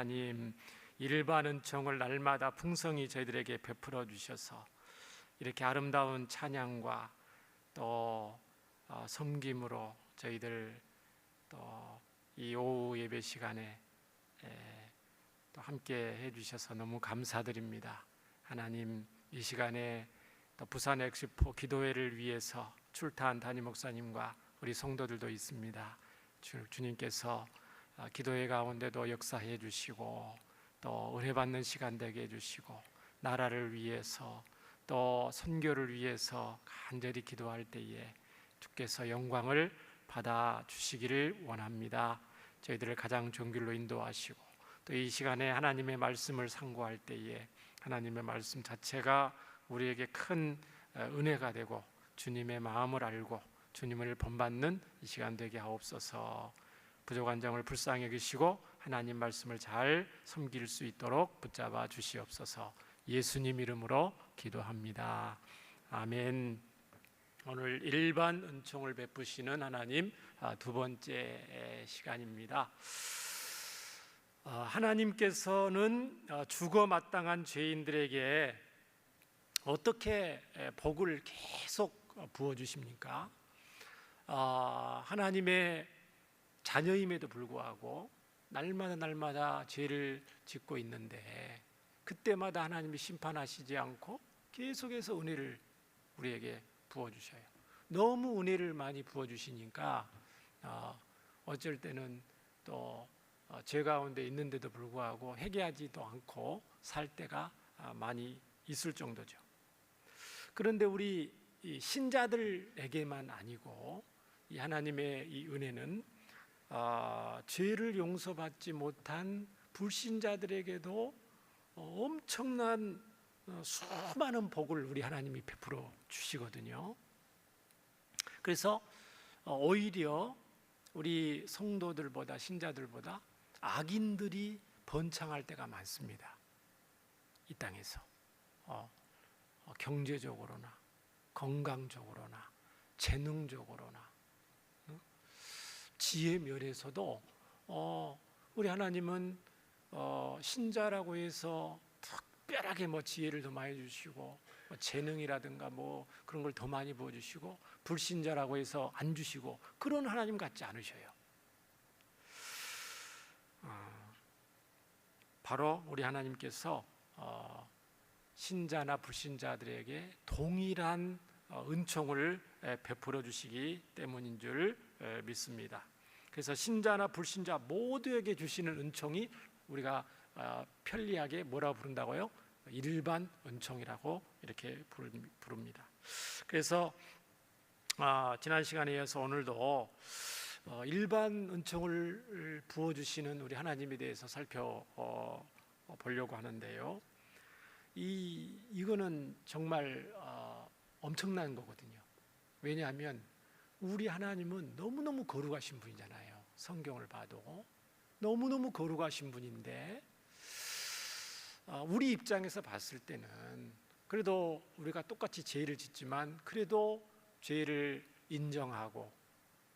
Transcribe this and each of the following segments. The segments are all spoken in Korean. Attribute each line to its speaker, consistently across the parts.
Speaker 1: 하나님, 일반 은총을 날마다 풍성히 저희들에게 베풀어 주셔서 이렇게 아름다운 찬양과 또 섬김으로 저희들 또 이 오후 예배 시간에 또 함께 해주셔서 너무 감사드립니다. 하나님, 이 시간에 또 부산 엑스포 기도회를 위해서 출타한 담임 목사님과 우리 성도들도 있습니다. 주님께서 기도회 가운데도 역사해 주시고 또 은혜 받는 시간 되게 해주시고 나라를 위해서 또 선교를 위해서 간절히 기도할 때에 주께서 영광을 받아 주시기를 원합니다. 저희들을 가장 좋은 길로 인도하시고 또 이 시간에 하나님의 말씀을 상고할 때에 하나님의 말씀 자체가 우리에게 큰 은혜가 되고 주님의 마음을 알고 주님을 본받는 이 시간 되게 하옵소서. 부족한 점을 불쌍히 여기시고 하나님 말씀을 잘 섬길 수 있도록 붙잡아 주시옵소서. 예수님 이름으로 기도합니다. 아멘. 오늘 일반 은총을 베푸시는 하나님 두 번째 시간입니다. 하나님께서는 죽어 마땅한 죄인들에게 어떻게 복을 계속 부어주십니까? 하나님의 자녀임에도 불구하고 날마다 죄를 짓고 있는데 그때마다 하나님이 심판하시지 않고 계속해서 은혜를 우리에게 부어주셔요. 너무 은혜를 많이 부어주시니까 어쩔 때는 또 죄 가운데 있는데도 불구하고 회개하지도 않고 살 때가 많이 있을 정도죠. 그런데 우리 신자들에게만 아니고 이 하나님의 이 은혜는 죄를 용서받지 못한 불신자들에게도 엄청난 수많은 복을 우리 하나님이 베풀어 주시거든요. 그래서 오히려 우리 성도들보다 신자들보다 악인들이 번창할 때가 많습니다. 이 땅에서 경제적으로나 건강적으로나 재능적으로나 지혜 면에서도 우리 하나님은 신자라고 해서 특별하게 지혜를 더 많이 주시고 재능이라든가 그런 걸 더 많이 부어주시고 불신자라고 해서 안 주시고 그런 하나님 같지 않으셔요. 바로 우리 하나님께서 신자나 불신자들에게 동일한 은총을 베풀어 주시기 때문인 줄 믿습니다. 그래서 신자나 불신자 모두에게 주시는 은총이 우리가 편리하게 뭐라고 부른다고요? 일반 은총이라고 이렇게 부릅니다. 그래서 지난 시간에 이어서 오늘도 일반 은총을 부어주시는 우리 하나님에 대해서 살펴보려고 하는데요. 이거는 정말 엄청난 거거든요. 왜냐하면 우리 하나님은 너무너무 거룩하신 분이잖아요. 성경을 봐도 너무너무 거룩하신 분인데 우리 입장에서 봤을 때는 그래도 우리가 똑같이 죄를 짓지만 그래도 죄를 인정하고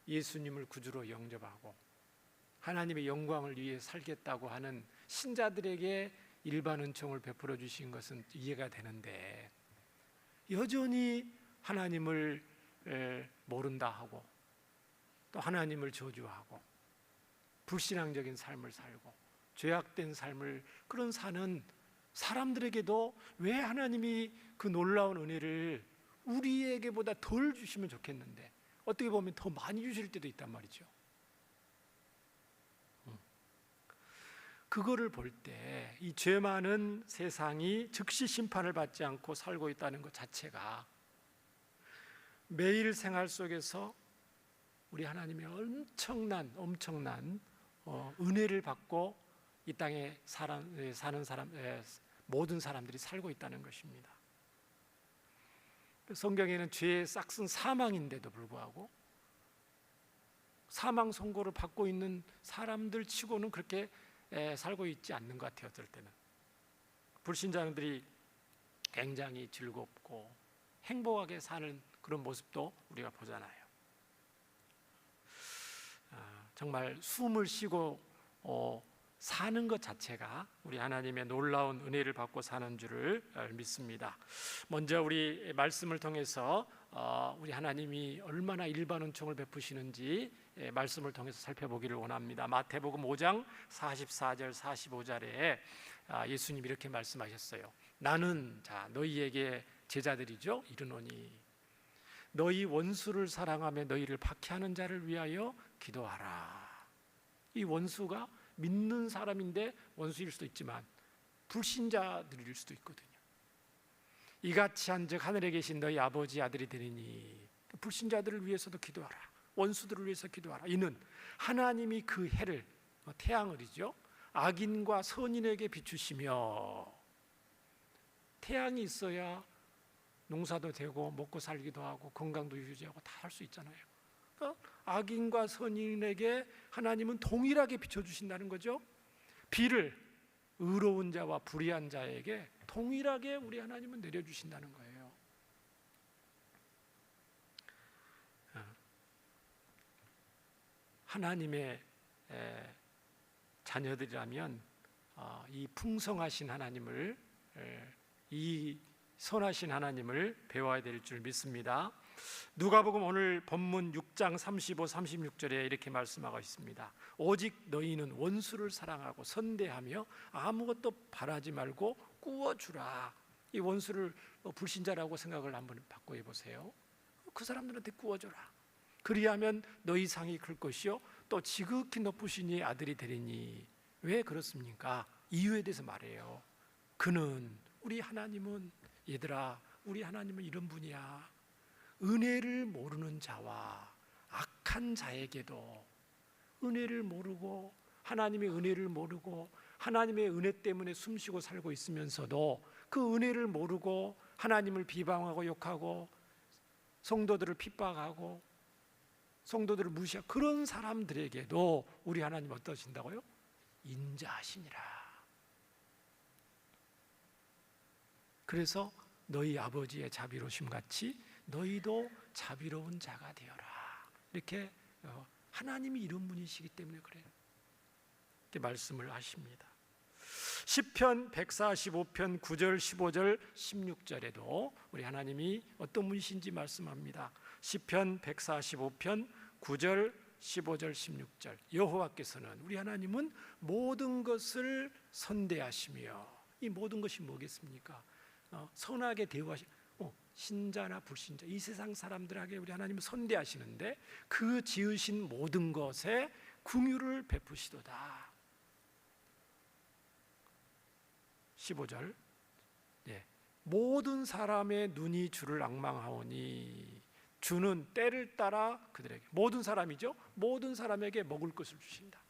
Speaker 1: 예수님을 구주로 영접하고 하나님의 영광을 위해 살겠다고 하는 신자들에게 일반 은총을 베풀어 주신 것은 이해가 되는데 여전히 하나님을 모른다 하고 또 하나님을 저주하고 불신앙적인 삶을 살고 죄악된 삶을 그런 사는 사람들에게도 왜 하나님이 그 놀라운 은혜를 우리에게보다 덜 주시면 좋겠는데 어떻게 보면 더 많이 주실 때도 있단 말이죠. 그거를 볼 때 이 죄 많은 세상이 즉시 심판을 받지 않고 살고 있다는 것 자체가 매일 생활 속에서 우리 하나님의 엄청난 은혜를 받고 이 땅에 사는 모든 사람들이 살고 있다는 것입니다. 성경에는 죄의 싹슨 사망인데도 불구하고 사망 선고를 받고 있는 사람들 치고는 그렇게 살고 있지 않는 것 같아요. 어떨 때는 불신자들이 굉장히 즐겁고 행복하게 사는 그런 모습도 우리가 보잖아요. 정말 숨을 쉬고 사는 것 자체가 우리 하나님의 놀라운 은혜를 받고 사는 줄을 믿습니다. 먼저 우리 말씀을 통해서 우리 하나님이 얼마나 일반 은총을 베푸시는지 말씀을 통해서 살펴보기를 원합니다. 마태복음 5장 44절 45절에 예수님이 이렇게 말씀하셨어요. 나는 너희에게 제자들이죠 이르노니 너희 원수를 사랑하며 너희를 박해하는 자를 위하여 기도하라. 이 원수가 믿는 사람인데 원수일 수도 있지만 불신자들일 수도 있거든요. 이같이 한즉 하늘에 계신 너희 아버지 아들이 되리니 불신자들을 위해서도 기도하라. 원수들을 위해서 기도하라. 이는 하나님이 그 해를 태양을이죠 악인과 선인에게 비추시며 태양이 있어야 농사도 되고 먹고 살기도 하고 건강도 유지하고 다 할 수 있잖아요. 악인과 선인에게 하나님은 동일하게 비춰주신다는 거죠. 비를 의로운 자와 불의한 자에게 동일하게 우리 하나님은 내려주신다는 거예요. 하나님의 자녀들이라면 이 풍성하신 하나님을, 이 선하신 하나님을 배워야 될 줄 믿습니다. 누가복음 오늘 본문 6장 35, 36절에 이렇게 말씀하고 있습니다. 오직 너희는 원수를 사랑하고 선대하며 아무것도 바라지 말고 꾸어주라. 이 원수를 불신자라고 생각을 한번 바꿔 보세요. 그 사람들한테 꾸어줘라. 그리하면 너희 상이 클 것이요 또 지극히 높으신 이의 아들이 되리니. 왜 그렇습니까? 이유에 대해서 말해요. 그는, 우리 하나님은, 얘들아, 우리 하나님은 이런 분이야. 은혜를 모르는 자와 악한 자에게도, 은혜를 모르고 하나님의 은혜를 모르고 하나님의 은혜 때문에 숨쉬고 살고 있으면서도 그 은혜를 모르고 하나님을 비방하고 욕하고 성도들을 핍박하고 성도들을 무시하고 그런 사람들에게도 우리 하나님 어떠신다고요? 인자하시니라. 그래서 너희 아버지의 자비로우심 같이 너희도 자비로운 자가 되어라. 이렇게 하나님이 이런 분이시기 때문에 그래요. 이렇게 말씀을 하십니다. 시편 145편 9절 15절 16절에도 우리 하나님이 어떤 분이신지 말씀합니다. 시편 145편 9절 15절 16절 여호와께서는, 우리 하나님은 모든 것을 선대하시며, 이 모든 것이 뭐겠습니까? 선하게 대우하시, 신자나 불신자 이 세상 사람들에게 우리 하나님은 선대하시는데 그 지으신 모든 것에 긍휼을 베푸시도다. 15절 모든 사람의 눈이 주를 앙망하오니 주는 때를 따라 그들에게, 모든 사람이죠, 모든 사람에게 먹을 것을 주신다.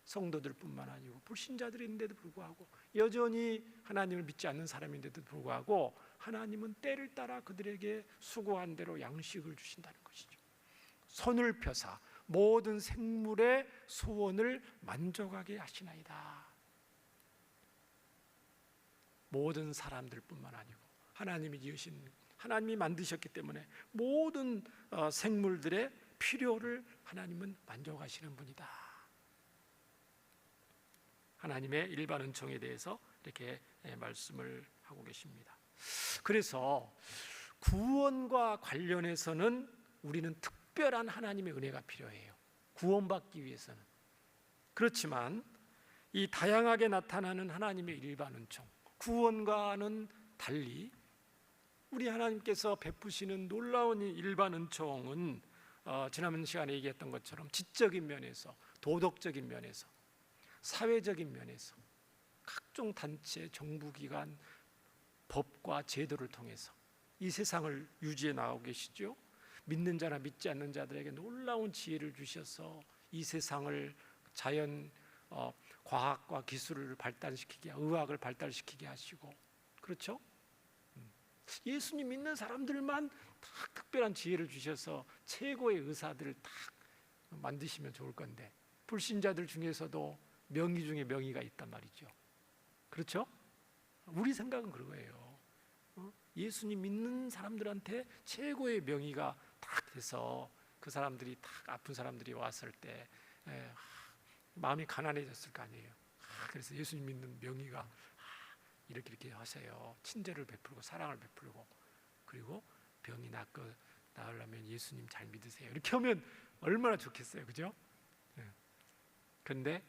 Speaker 1: 성도들뿐만 아니고 불신자들인데도 불구하고, 여전히 하나님을 믿지 않는 사람인데도 불구하고 하나님은 때를 따라 그들에게 수고한 대로 양식을 주신다는 것이죠. 손을 펴사 모든 생물의 소원을 만족하게 하시나이다. 모든 사람들뿐만 아니고 하나님이 지으신, 하나님이 만드셨기 때문에 모든 생물들의 필요를 하나님은 만족하시는 분이다. 하나님의 일반 은총에 대해서 이렇게 말씀을 하고 계십니다. 그래서 구원과 관련해서는 우리는 특별한 하나님의 은혜가 필요해요. 구원받기 위해서는. 그렇지만 이 다양하게 나타나는 하나님의 일반 은총, 구원과는 달리 우리 하나님께서 베푸시는 놀라운 일반 은총은 지난 시간에 얘기했던 것처럼 지적인 면에서, 도덕적인 면에서, 사회적인 면에서 각종 단체, 정부기관, 법과 제도를 통해서 이 세상을 유지해 나가고 계시죠. 믿는 자나 믿지 않는 자들에게 놀라운 지혜를 주셔서 이 세상을 자연, 과학과 기술을 발달시키게, 의학을 발달시키게 하시고, 그렇죠? 예수님 믿는 사람들만 다 특별한 지혜를 주셔서 최고의 의사들을 딱 만드시면 좋을 건데, 불신자들 중에서도 명의 중에 명의가 있단 말이죠. 그렇죠? 우리 생각은 그거예요. 예수님 믿는 사람들한테 최고의 명의가 딱 돼서 그 사람들이 딱 아픈 사람들이 왔을 때 마음이 가난해졌을 거 아니에요. 그래서 예수님 믿는 명의가 이렇게 하세요. 친절을 베풀고 사랑을 베풀고, 그리고 병이 나으려면 예수님 잘 믿으세요. 이렇게 하면 얼마나 좋겠어요, 그죠? 그런데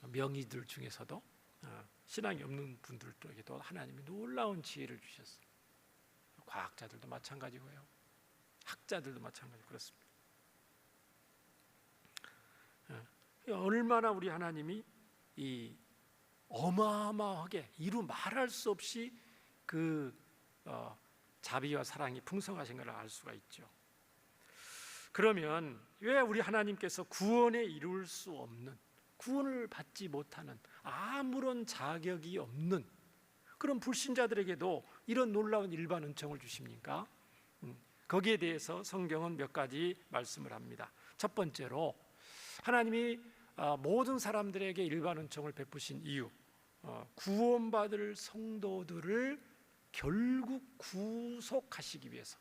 Speaker 1: 명의들 중에서도 신앙이 없는 분들에게도 하나님이 놀라운 지혜를 주셨어요. 과학자들도 마찬가지고요, 학자들도 마찬가지고 그렇습니다. 얼마나 우리 하나님이 이 어마어마하게 이루 말할 수 없이 그 자비와 사랑이 풍성하신 것을 알 수가 있죠. 그러면 왜 우리 하나님께서 구원에 이룰 수 없는, 구원을 받지 못하는, 아무런 자격이 없는 그런 불신자들에게도 이런 놀라운 일반 은총을 주십니까? 거기에 대해서 성경은 몇 가지 말씀을 합니다. 첫 번째로, 하나님이 모든 사람들에게 일반 은총을 베푸신 이유, 구원받을 성도들을 결국 구속하시기 위해서,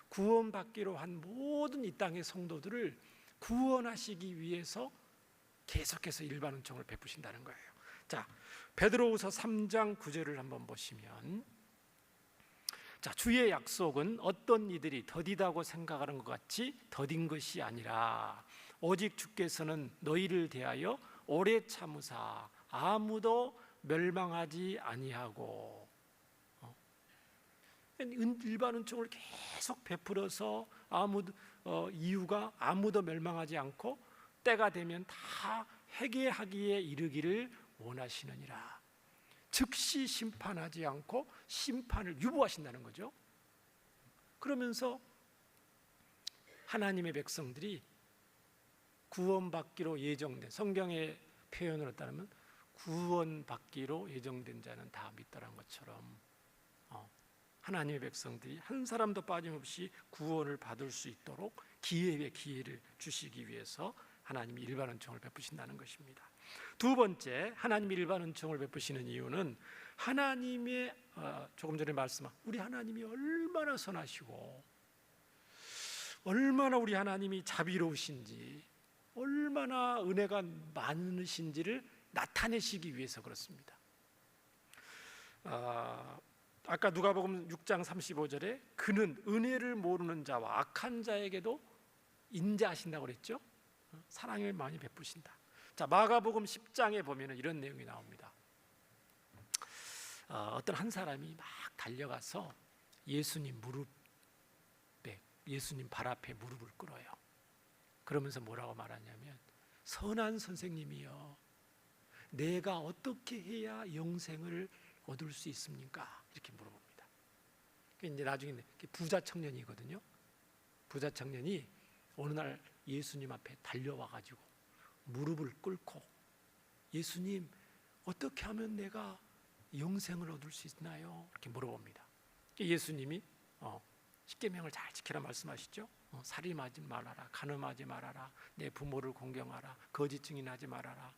Speaker 1: 구원받기로 한 모든 이 땅의 성도들을 구원하시기 위해서 계속해서 일반 은총을 베푸신다는 거예요. 자, 베드로후서 3장 9절을 한번 보시면, 자, 주의 약속은 어떤 이들이 더디다고 생각하는 것 같이 더딘 것이 아니라 오직 주께서는 너희를 대하여 오래 참으사 아무도 멸망하지 아니하고, 일반 은총을 계속 베풀어서 이유가 아무도 멸망하지 않고 때가 되면 다 회개하기에 이르기를 원하시느니라. 즉시 심판하지 않고 심판을 유보하신다는 거죠. 그러면서 하나님의 백성들이 구원받기로 예정된, 성경의 표현으로 따르면 구원받기로 예정된 자는 다 믿더란 것처럼 하나님의 백성들이 한 사람도 빠짐없이 구원을 받을 수 있도록 기회에 기회를 주시기 위해서 하나님이 일반 은총을 베푸신다는 것입니다. 두 번째, 하나님이 일반 은총을 베푸시는 이유는 하나님의 조금 전에 말씀한 우리 하나님이 얼마나 선하시고 얼마나 우리 하나님이 자비로우신지, 얼마나 은혜가 많으신지를 나타내시기 위해서 그렇습니다. 아까 누가복음 6장 35절에 그는 은혜를 모르는 자와 악한 자에게도 인자하신다고 그랬죠. 사랑을 많이 베푸신다. 자, 마가복음 10장에 보면 이런 내용이 나옵니다. 어떤 한 사람이 막 달려가서 예수님 발 앞에 무릎을 꿇어요. 그러면서 뭐라고 말하냐면, 선한 선생님이여, 내가 어떻게 해야 영생을 얻을 수 있습니까? 이렇게 물어봅니다. 이제 나중에 부자 청년이거든요. 부자 청년이 어느 날 예수님 앞에 달려와가지고 무릎을 꿇고, 예수님, 어떻게 하면 내가 영생을 얻을 수 있나요? 이렇게 물어봅니다. 예수님이 십계명을 잘 지키라 말씀하시죠. 살인하지 말아라, 간음하지 말아라, 내 부모를 공경하라, 거짓 증인하지 말아라,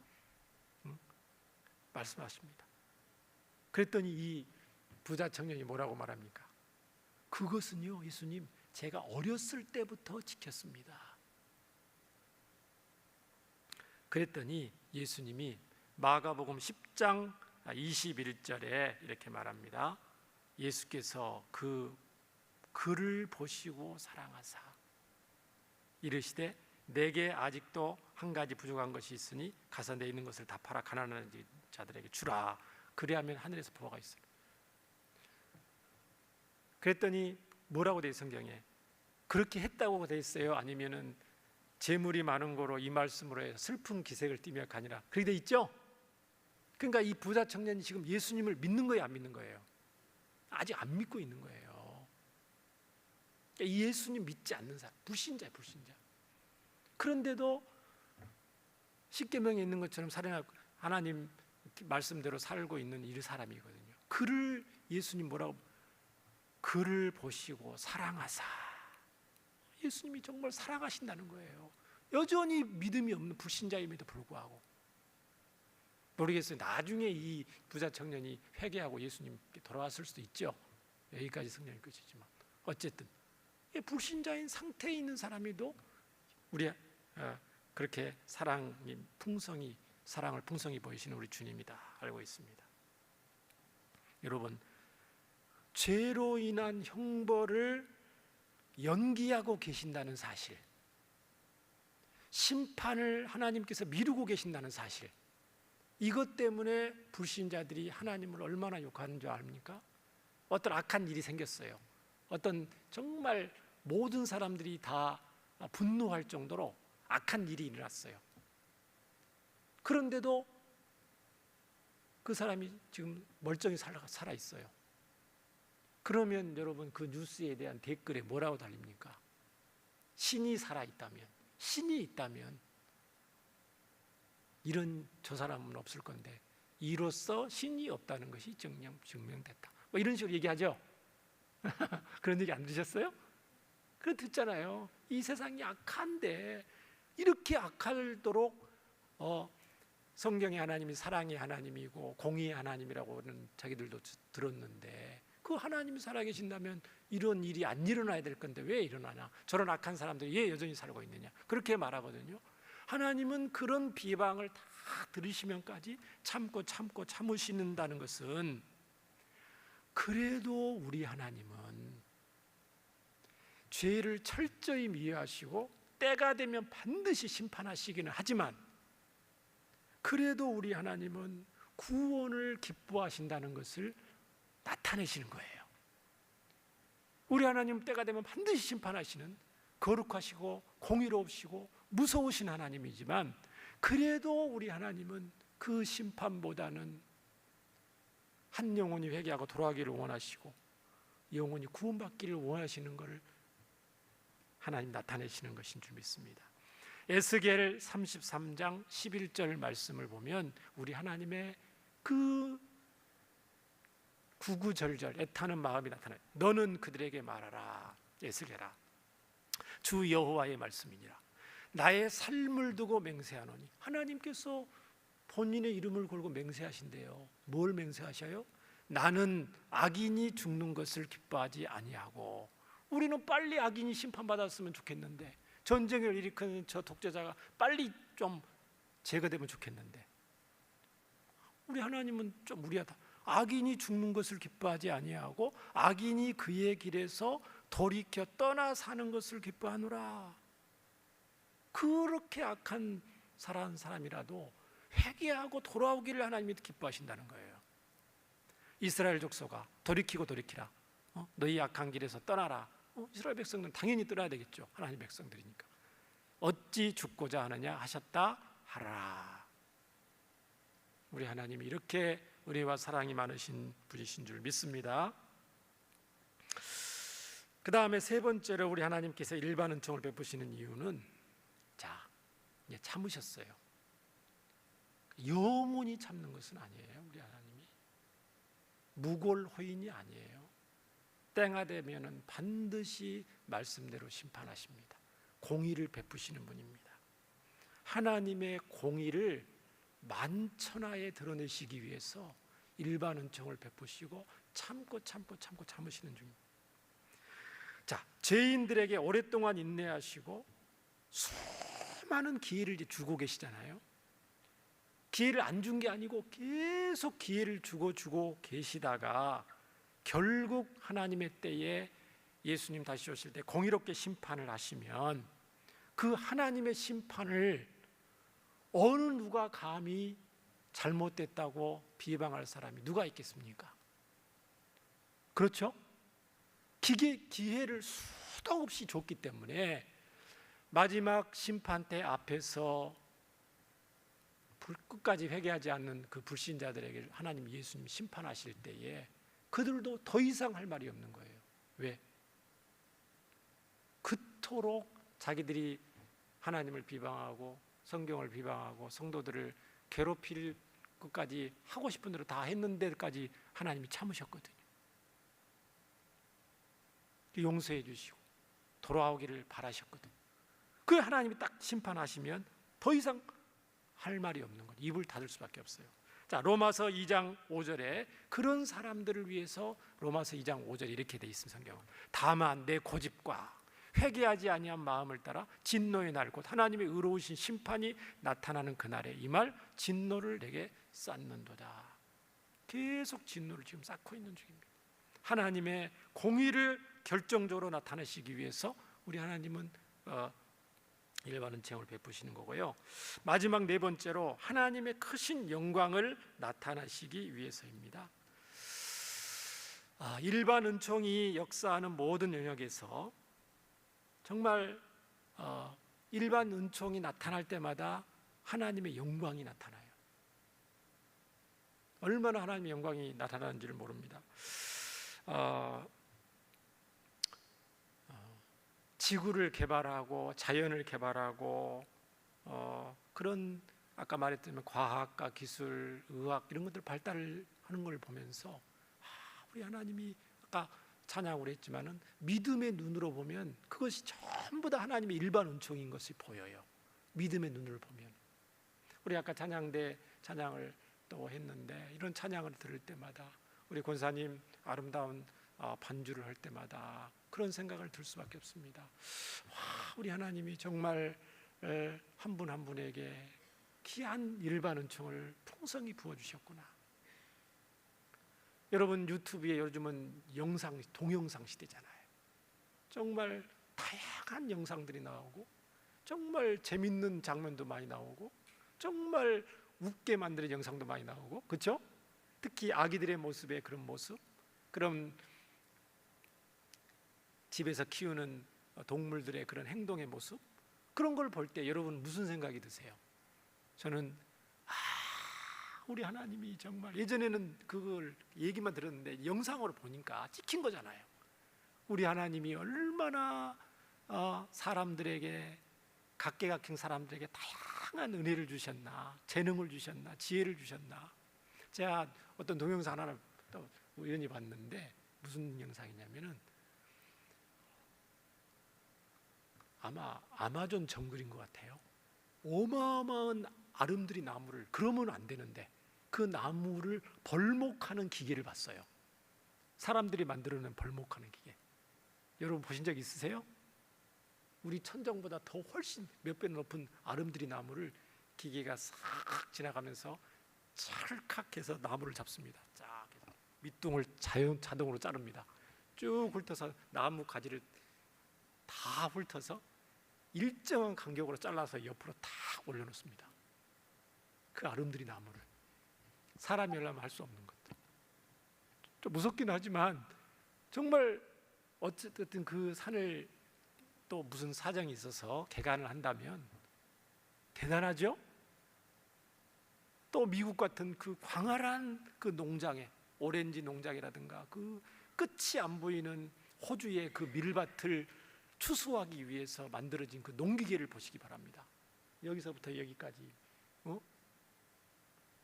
Speaker 1: 말씀하십니다. 그랬더니 이 부자 청년이 뭐라고 말합니까? 그것은요, 예수님, 제가 어렸을 때부터 지켰습니다. 그랬더니 예수님이 마가복음 10장 21절에 이렇게 말합니다. 예수께서 그를 보시고 사랑하사 이르시되, 내게 아직도 한 가지 부족한 것이 있으니 가서 내 있는 것을 다 팔아 가난한 자들에게 주라. 그리하면 하늘에서 보화가 있으리. 그랬더니 뭐라고 돼 있어요, 성경에? 그렇게 했다고 돼 있어요? 아니면은 재물이 많은 거로 이 말씀으로 해서 슬픈 기색을 띠며 가니라, 그렇게 돼 있죠? 그러니까 이 부자 청년이 지금 예수님을 믿는 거예요, 안 믿는 거예요? 아직 안 믿고 있는 거예요. 그러니까 예수님 믿지 않는 사람, 불신자예요, 불신자. 그런데도 십계명에 있는 것처럼 살인하고 하나님 말씀대로 살고 있는 이 사람이거든요. 그를 예수님 뭐라고? 그를 보시고 사랑하사. 예수님이 정말 사랑하신다는 거예요. 여전히 믿음이 없는 불신자임에도 불구하고. 모르겠어요. 나중에 이 부자 청년이 회개하고 예수님께 돌아왔을 수도 있죠. 여기까지 성경이 끝이지만 어쨌든 불신자인 상태에 있는 사람이도 우리 그렇게 사랑을 풍성히 보이시는 우리 주님이다 알고 있습니다. 여러분, 죄로 인한 형벌을 연기하고 계신다는 사실, 심판을 하나님께서 미루고 계신다는 사실, 이것 때문에 불신자들이 하나님을 얼마나 욕하는 줄 압니까? 어떤 악한 일이 생겼어요. 어떤 정말 모든 사람들이 다 분노할 정도로 악한 일이 일어났어요. 그런데도 그 사람이 지금 멀쩡히 살아 있어요. 그러면 여러분, 그 뉴스에 대한 댓글에 뭐라고 달립니까? 신이 살아있다면, 신이 있다면 이런 저 사람은 없을 건데 이로써 신이 없다는 것이 증명됐다, 뭐 이런 식으로 얘기하죠. 그런 얘기 안 들으셨어요? 그래 듣잖아요. 이 세상이 악한데 이렇게 악하도록 성경의 하나님이 사랑의 하나님이고 공의의 하나님이라고는 자기들도 들었는데, 그 하나님이 살아계신다면 이런 일이 안 일어나야 될 건데 왜 일어나나? 저런 악한 사람들이 왜 여전히 살고 있느냐? 그렇게 말하거든요. 하나님은 그런 비방을 다 들으시면까지 참으시는다는 것은, 그래도 우리 하나님은 죄를 철저히 미워하시고 때가 되면 반드시 심판하시기는 하지만, 그래도 우리 하나님은 구원을 기뻐하신다는 것을 나타내시는 거예요. 우리 하나님은 때가 되면 반드시 심판하시는 거룩하시고 공의로우시고 무서우신 하나님이지만, 그래도 우리 하나님은 그 심판보다는 한 영혼이 회개하고 돌아가기를 원하시고 영혼이 구원받기를 원하시는 것을 하나님 나타내시는 것인 줄 믿습니다. 에스겔 33장 11절 말씀을 보면 우리 하나님의 그 구구절절 애타는 마음이 나타나요. 너는 그들에게 말하라. 에스겔아, 주 여호와의 말씀이니라. 나의 삶을 두고 맹세하노니. 하나님께서 본인의 이름을 걸고 맹세하신대요. 뭘 맹세하셔요? 나는 악인이 죽는 것을 기뻐하지 아니하고. 우리는 빨리 악인이 심판받았으면 좋겠는데, 전쟁을 일으키는 저 독재자가 빨리 좀 제거되면 좋겠는데, 우리 하나님은 좀 무리하다. 악인이 죽는 것을 기뻐하지 아니하고 악인이 그의 길에서 돌이켜 떠나 사는 것을 기뻐하노라. 그렇게 악한 사람이라도 회개하고 돌아오기를 하나님이 기뻐하신다는 거예요. 이스라엘 족속아, 돌이키고 돌이키라. 너희 악한 길에서 떠나라. 이스라엘 백성들은 당연히 떠나야 되겠죠. 하나님 백성들이니까. 어찌 죽고자 하느냐 하셨다 하라. 우리 하나님이 이렇게 은혜와 사랑이 많으신 분이신 줄 믿습니다. 그 다음에 세 번째로 우리 하나님께서 일반 은총을 베푸시는 이유는, 이제 참으셨어요. 영원히 참는 것은 아니에요. 우리 하나님이 무골호인이 아니에요. 때가 되면은 반드시 말씀대로 심판하십니다. 공의를 베푸시는 분입니다. 하나님의 공의를 만천하에 드러내시기 위해서 일반 은총을 베푸시고 참으시는 중입니다. 죄인들에게 오랫동안 인내하시고 수많은 기회를 이제 주고 계시잖아요. 기회를 안 준 게 아니고 계속 기회를 주고 계시다가 결국 하나님의 때에 예수님 다시 오실 때 공의롭게 심판을 하시면, 그 하나님의 심판을 어느 누가 감히 잘못됐다고 비방할 사람이 누가 있겠습니까? 그렇죠? 기회를 수도 없이 줬기 때문에 마지막 심판 때 앞에서 끝까지 회개하지 않는 그 불신자들에게 하나님 예수님 심판하실 때에 그들도 더 이상 할 말이 없는 거예요. 왜? 그토록 자기들이 하나님을 비방하고 성경을 비방하고 성도들을 괴롭힐 것까지 하고 싶은 대로 다 했는데까지 하나님이 참으셨거든요. 용서해 주시고 돌아오기를 바라셨거든요. 그 하나님이 딱 심판하시면 더 이상 할 말이 없는 거예요. 입을 닫을 수밖에 없어요. 로마서 2장 5절에 그런 사람들을 위해서 로마서 2장 5절에 이렇게 돼 있습니다. 성경은 다만 내 고집과 회개하지 아니한 마음을 따라 진노의 날 곧 하나님의 의로우신 심판이 나타나는 그날에 이 말 진노를 내게 쌓는도다. 계속 진노를 지금 쌓고 있는 중입니다. 하나님의 공의를 결정적으로 나타내시기 위해서 우리 하나님은 일반 은총을 베푸시는 거고요. 마지막 네 번째로 하나님의 크신 영광을 나타나시기 위해서입니다. 일반 은총이 역사하는 모든 영역에서 정말 일반 은총이 나타날 때마다 하나님의 영광이 나타나요. 얼마나 하나님의 영광이 나타나는지를 모릅니다. 지구를 개발하고 자연을 개발하고 그런 아까 말했던 과학과 기술, 의학 이런 것들 발달하는 걸 보면서 우리 하나님이 아까 찬양으로 했지만은 믿음의 눈으로 보면 그것이 전부 다 하나님의 일반 은총인 것이 보여요. 믿음의 눈으로 보면. 우리 아까 찬양을 또 했는데 이런 찬양을 들을 때마다 우리 권사님 아름다운 반주를 할 때마다 그런 생각을 들 수밖에 없습니다. 우리 하나님이 정말 한 분 한 분에게 귀한 일반 은총을 풍성히 부어주셨구나. 여러분 유튜브에 요즘은 동영상 시대잖아요. 정말 다양한 영상들이 나오고 정말 재밌는 장면도 많이 나오고 정말 웃게 만드는 영상도 많이 나오고 그렇죠? 특히 아기들의 모습의 그런 모습, 그런 집에서 키우는 동물들의 그런 행동의 모습, 그런 걸 볼 때 여러분 무슨 생각이 드세요? 저는 우리 하나님이 정말 예전에는 그걸 얘기만 들었는데 영상으로 보니까 찍힌 거잖아요. 우리 하나님이 얼마나 사람들에게 각계각층 사람들에게 다양한 은혜를 주셨나, 재능을 주셨나, 지혜를 주셨나. 제가 어떤 동영상 하나 또 우연히 봤는데 무슨 영상이냐면은 아마 아마존 정글인 것 같아요. 어마어마한 아름드리 나무를, 그러면 안 되는데 그 나무를 벌목하는 기계를 봤어요. 사람들이 만들어낸 벌목하는 기계. 여러분 보신 적 있으세요? 우리 천정보다 더 훨씬 몇 배 높은 아름드리 나무를 기계가 싹 지나가면서 찰칵해서 나무를 잡습니다. 쫙 해서 밑둥을 자동으로 자릅니다. 쭉 훑어서 나무 가지를 다 훑어서 일정한 간격으로 잘라서 옆으로 다 올려놓습니다. 그 아름드리 나무를 사람이 하려면 할 수 없는 것들. 좀 무섭긴 하지만 정말 어쨌든 그 산을 또 무슨 사정이 있어서 개간을 한다면 대단하죠? 또 미국 같은 그 광활한 그 농장에 오렌지 농장이라든가 그 끝이 안 보이는 호주의 그 밀밭을 추수하기 위해서 만들어진 그 농기계를 보시기 바랍니다. 여기서부터 여기까지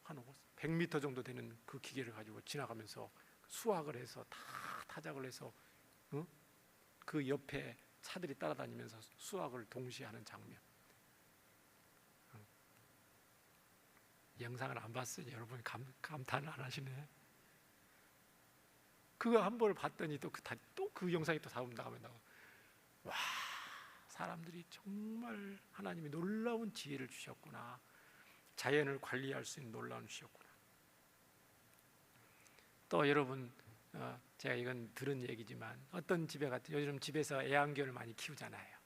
Speaker 1: 한 100m 정도 되는 그 기계를 가지고 지나가면서 수확을 해서 다 타작을 해서 그 옆에 차들이 따라다니면서 수확을 동시에 하는 장면. 영상을 안 봤으니 여러분이 감탄을 안 하시네. 그거 한 번 봤더니 또 그 영상이 또 다음 나가면 와, 사람들이 정말 하나님이 놀라운 지혜를 주셨구나. 자연을 관리할 수 있는 놀라운 주셨구나. 또 여러분 제가 이건 들은 얘기지만 어떤 집에 갔더니 요즘 집에서 애완개를 많이 키우잖아요.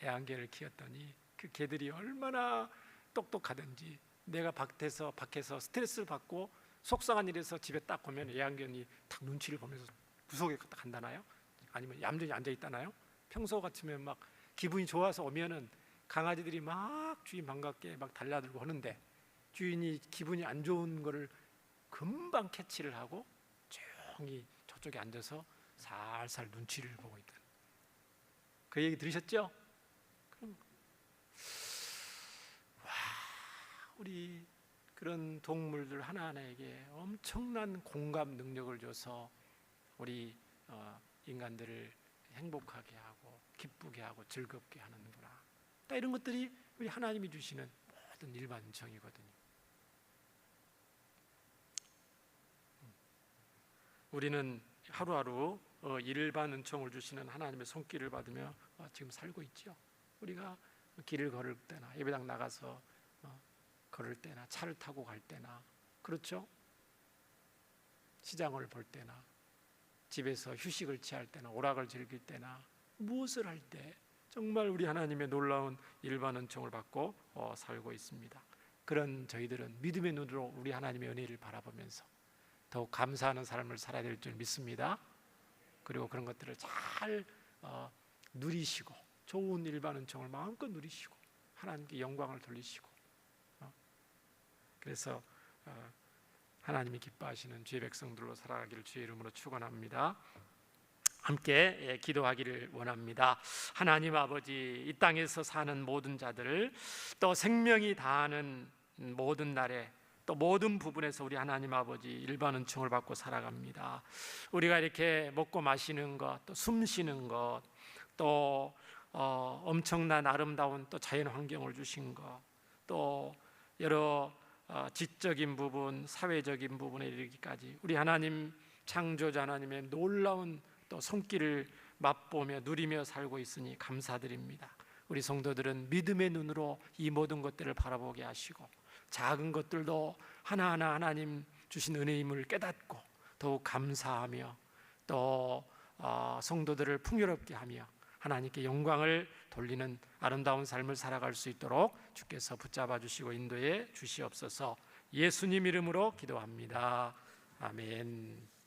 Speaker 1: 애완개를 키웠더니 그 개들이 얼마나 똑똑하든지 내가 밖에서 스트레스를 받고 속상한 일에서 집에 딱 오면 애완견이 딱 눈치를 보면서 구석에 딱 간다나요? 아니면 얌전히 앉아 있다나요? 평소 같으면 막 기분이 좋아서 오면은 강아지들이 막 주인 반갑게 막 달려들고 하는데 주인이 기분이 안 좋은 거를 금방 캐치를 하고 조용히 저쪽에 앉아서 살살 눈치를 보고 있다. 그 얘기 들으셨죠? 그럼 우리 그런 동물들 하나하나에게 엄청난 공감 능력을 줘서 우리 인간들을 행복하게 하고 기쁘게 하고 즐겁게 하는구나. 이런 것들이 우리 하나님이 주시는 모든 일반 은총이거든요. 우리는 하루하루 일반 은총을 주시는 하나님의 손길을 받으며 지금 살고 있죠. 우리가 길을 걸을 때나 예배당 나가서 걸을 때나 차를 타고 갈 때나, 그렇죠? 시장을 볼 때나 집에서 휴식을 취할 때나 오락을 즐길 때나 무엇을 할 때 정말 우리 하나님의 놀라운 일반 은총을 받고 살고 있습니다. 그런 저희들은 믿음의 눈으로 우리 하나님의 은혜를 바라보면서 더욱 감사하는 삶을 살아야 될 줄 믿습니다. 그리고 그런 것들을 잘 누리시고 좋은 일반 은총을 마음껏 누리시고 하나님께 영광을 돌리시고, 그래서 하나님이 기뻐하시는 주의 백성들로 살아가기를 주의 이름으로 축원합니다. 함께 기도하기를 원합니다. 하나님 아버지, 이 땅에서 사는 모든 자들을, 또 생명이 다하는 모든 날에 또 모든 부분에서 우리 하나님 아버지 일반 은총을 받고 살아갑니다. 우리가 이렇게 먹고 마시는 것, 또 숨 쉬는 것, 또 엄청난 아름다운 또 자연 환경을 주신 것, 또 여러 지적인 부분, 사회적인 부분에 이르기까지 우리 하나님 창조자 하나님의 놀라운 또 손길을 맛보며 누리며 살고 있으니 감사드립니다. 우리 성도들은 믿음의 눈으로 이 모든 것들을 바라보게 하시고 작은 것들도 하나하나 하나님 주신 은혜임을 깨닫고 더욱 감사하며 또 성도들을 풍요롭게 하며 하나님께 영광을 돌리는 아름다운 삶을 살아갈 수 있도록 주께서 붙잡아 주시고 인도해 주시옵소서. 예수님 이름으로 기도합니다. 아멘.